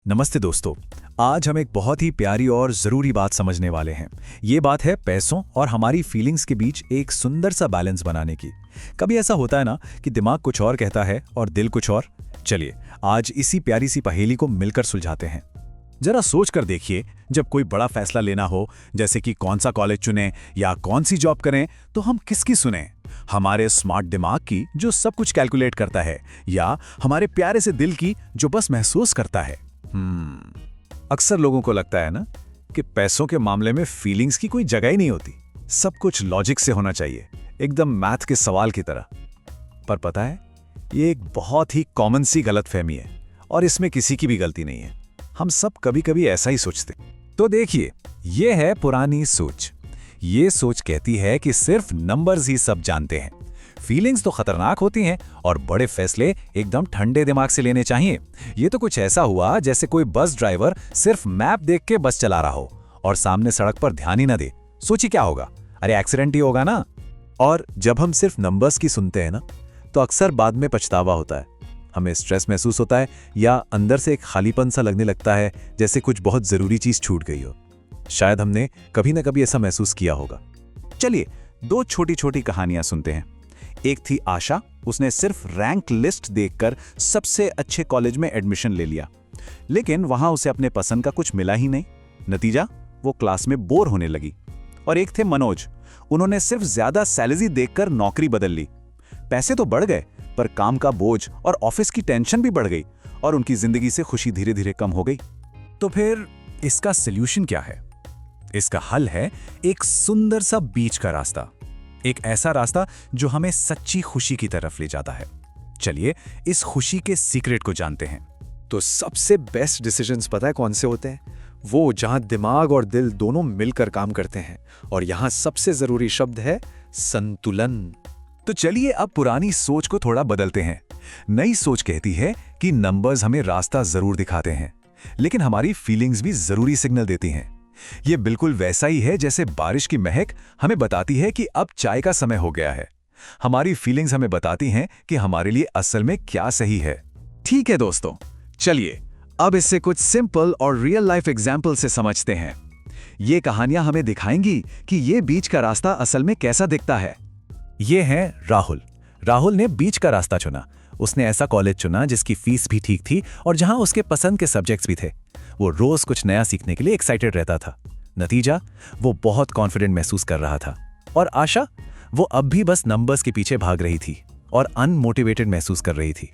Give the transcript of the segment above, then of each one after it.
नमस्ते दोस्तों। आज हम एक बहुत ही प्यारी और ज़रूरी बात समझने वाले हैं। ये बात है पैसों और हमारी फीलिंग्स के बीच एक सुंदर सा बैलेंस बनाने की। कभी ऐसा होता है ना कि दिमाग कुछ और कहता है और दिल कुछ और। चलिए आज इसी प्यारी सी पहेली को मिलकर सुलझाते हैं। जरा सोच कर देखिए, जब कोई बड़ा फैसला लेना हो, जैसे कि कौन सा कॉलेज चुनें या कौन सी जॉब करें, तो हम किसकी सुनें? हमारे स्मार्ट दिमाग की जो सब कुछ कैलकुलेट करता है, या हमारे प्यारे से दिल की जो बस महसूस करता है? अक्सर लोगों को लगता है ना कि पैसों के मामले में फीलिंग्स की कोई जगह ही नहीं होती। सब कुछ लॉजिक से होना चाहिए, एकदम मैथ के सवाल की तरह। पर पता है, ये एक बहुत ही कॉमन सी गलतफहमी है और इसमें किसी की भी गलती नहीं है। हम सब कभी कभी ऐसा ही सोचते। तो देखिए, ये है पुरानी सोच। ये सोच कहती है कि सिर्फ नंबर्स ही सब जानते हैं। फीलिंग्स तो खतरनाक होती हैं और बड़े फैसले एकदम ठंडे दिमाग से लेने चाहिए। ये तो कुछ ऐसा हुआ जैसे कोई बस ड्राइवर सिर्फ मैप देख के बस चला रहा हो और सामने सड़क पर ध्यान ही ना दे। सोचिए क्या होगा? अरे एक्सीडेंट ही होगा ना। और जब हम सिर्फ नंबर्स की सुनते हैं ना, तो अक्सर बाद में पछतावा होता है। हमें स्ट्रेस महसूस होता है या अंदर से एक खालीपन सा लगने लगता है, जैसे कुछ बहुत जरूरी चीज छूट गई हो। शायद हमने कभी ना कभी ऐसा महसूस किया होगा। चलिए दो छोटी छोटी कहानियां सुनते हैं। एक थी आशा। उसने सिर्फ रैंक लिस्ट देखकर सबसे अच्छे कॉलेज में एडमिशन ले लिया, लेकिन वहां उसे अपने पसंद का कुछ मिला ही नहीं। नतीजा, वो क्लास में बोर होने लगी। और एक थे मनोज। उन्होंने सिर्फ ज्यादा सैलरी देखकर नौकरी बदल ली। पैसे तो बढ़ गए, पर काम का बोझ और ऑफिस की टेंशन भी बढ़ गई और उनकी जिंदगी से खुशी धीरे धीरे कम हो गई। तो फिर इसका सॉल्यूशन क्या है? इसका हल है एक सुंदर सा बीच का रास्ता। एक ऐसा रास्ता जो हमें सच्ची खुशी की तरफ ले जाता है। चलिए इस खुशी के सीक्रेट को जानते हैं। तो सबसे बेस्ट डिसीजंस पता है कौन से होते हैं? वो जहां दिमाग और दिल दोनों मिलकर काम करते हैं। और यहां सबसे जरूरी शब्द है संतुलन। तो चलिए अब पुरानी सोच को थोड़ा बदलते हैं। नई सोच कहती है कि नंबर्स हमें रास्ता जरूर दिखाते हैं, लेकिन हमारी फीलिंग्स भी जरूरी सिग्नल देती हैं। ये बिल्कुल वैसा ही है जैसे बारिश की महक हमें बताती है कि अब चाय का समय हो गया है। हमारी फीलिंग्स हमें बताती हैं कि हमारे लिए असल में क्या सही है। ठीक है दोस्तों, चलिए अब इससे कुछ सिंपल और रियल लाइफ एग्जाम्पल से समझते हैं। ये कहानियां हमें दिखाएंगी कि ये बीच का रास्ता असल में कैसा दिखता है। ये है राहुल। राहुल ने बीच का रास्ता चुना। उसने ऐसा कॉलेज चुना जिसकी फीस भी ठीक थी और जहां उसके पसंद के सब्जेक्ट्स भी थे। वो रोज कुछ नया सीखने के लिए एक्साइटेड रहता था। नतीजा, वो बहुत कॉन्फिडेंट महसूस कर रहा था। और आशा, वो अब भी बस नंबर्स के पीछे भाग रही थी और अनमोटिवेटेड महसूस कर रही थी।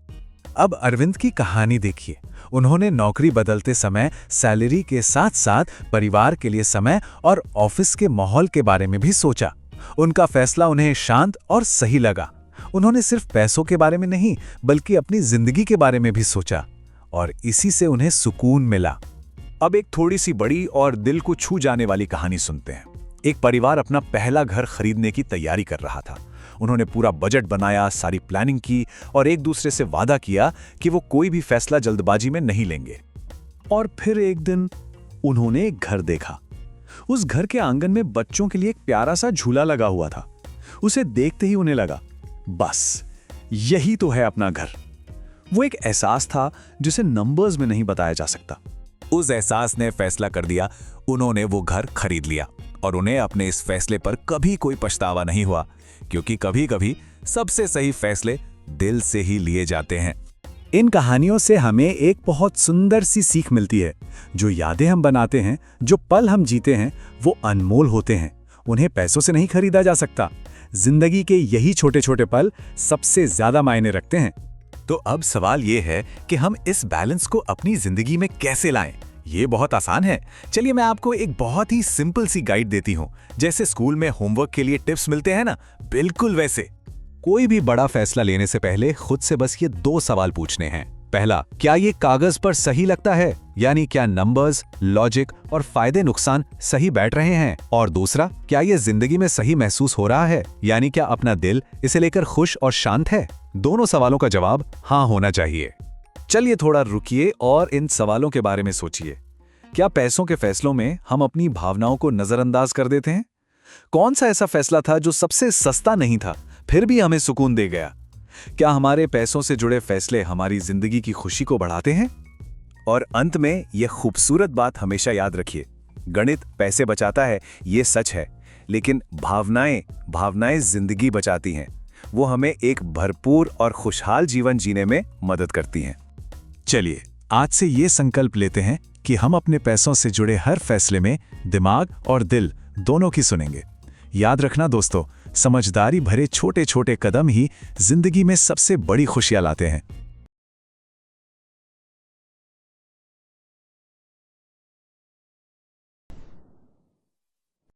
अब अरविंद की कहानी देखिए। उन्होंने नौकरी बदलते समय सैलरी के साथ साथ परिवार के लिए समय और ऑफिस के माहौल के बारे में भी सोचा। उनका फैसला उन्हें शांत और सही लगा। उन्होंने सिर्फ पैसों के बारे में नहीं, बल्कि अपनी जिंदगी के बारे में भी सोचा, और इसी से उन्हें सुकून मिला। अब एक थोड़ी सी बड़ी और दिल को छू जाने वाली कहानी सुनते हैं। एक परिवार अपना पहला घर खरीदने की तैयारी कर रहा था। उन्होंने पूरा बजट बनाया, सारी प्लानिंग की और एक दूसरे से वादा किया कि वो कोई भी फैसला जल्दबाजी में नहीं लेंगे। और फिर एक दिन उन्होंने एक घर देखा। उस घर के आंगन में बच्चों के लिए एक प्यारा सा झूला लगा हुआ था। उसे देखते ही उन्हें लगा, बस यही तो है अपना घर। वो एक एहसास था जिसे नंबर्स में नहीं बताया जा सकता। उस एहसास ने फैसला कर दिया। उन्होंने वो घर खरीद लिया और उन्हें अपने इस फैसले पर कभी कोई पछतावा नहीं हुआ, क्योंकि कभी-कभी सबसे सही फैसले दिल से ही लिए जाते हैं। इन कहानियों से हमें एक बहुत सुंदर सी सीख मिलती है। जो यादें हम बनाते हैं, जो पल हम जीते हैं, वो अनमोल होते हैं। उन्हें पैसों से नहीं खरीदा जा सकता। जिंदगी के यही छोटे छोटे पल सबसे ज्यादा मायने रखते हैं। तो अब सवाल ये है कि हम इस बैलेंस को अपनी जिंदगी में कैसे लाएं? ये बहुत आसान है। चलिए मैं आपको एक बहुत ही सिंपल सी गाइड देती हूँ। जैसे स्कूल में होमवर्क के लिए टिप्स मिलते हैं ना, बिल्कुल वैसे। कोई भी बड़ा फैसला लेने से पहले खुद से बस ये दो सवाल पूछने हैं। पहला, क्या ये कागज पर सही लगता है? यानी क्या नंबर्स, लॉजिक और फायदे नुकसान सही बैठ रहे हैं? और दूसरा, क्या ये जिंदगी में सही महसूस हो रहा है? यानी क्या अपना दिल इसे लेकर खुश और शांत है? दोनों सवालों का जवाब हाँ होना चाहिए। चलिए थोड़ा रुकिए और इन सवालों के बारे में सोचिए। क्या पैसों के फैसलों में हम अपनी भावनाओं को नजरअंदाज कर देते हैं? कौन सा ऐसा फैसला था जो सबसे सस्ता नहीं था, फिर भी हमें सुकून दे गया? क्या हमारे पैसों से जुड़े फैसले हमारी जिंदगी की खुशी को बढ़ाते हैं? और अंत में यह खूबसूरत बात हमेशा याद रखिए, गणित पैसे बचाता है, ये सच है, लेकिन भावनाएं जिंदगी बचाती हैं। वो हमें एक भरपूर और खुशहाल जीवन जीने में मदद करती हैं। चलिए आज से ये संकल्प लेते हैं कि हम अपने पैसों से जुड़े हर फैसले में दिमाग और दिल दोनों की सुनेंगे। याद रखना दोस्तों, समझदारी भरे छोटे छोटे कदम ही जिंदगी में सबसे बड़ी खुशियां लाते हैं।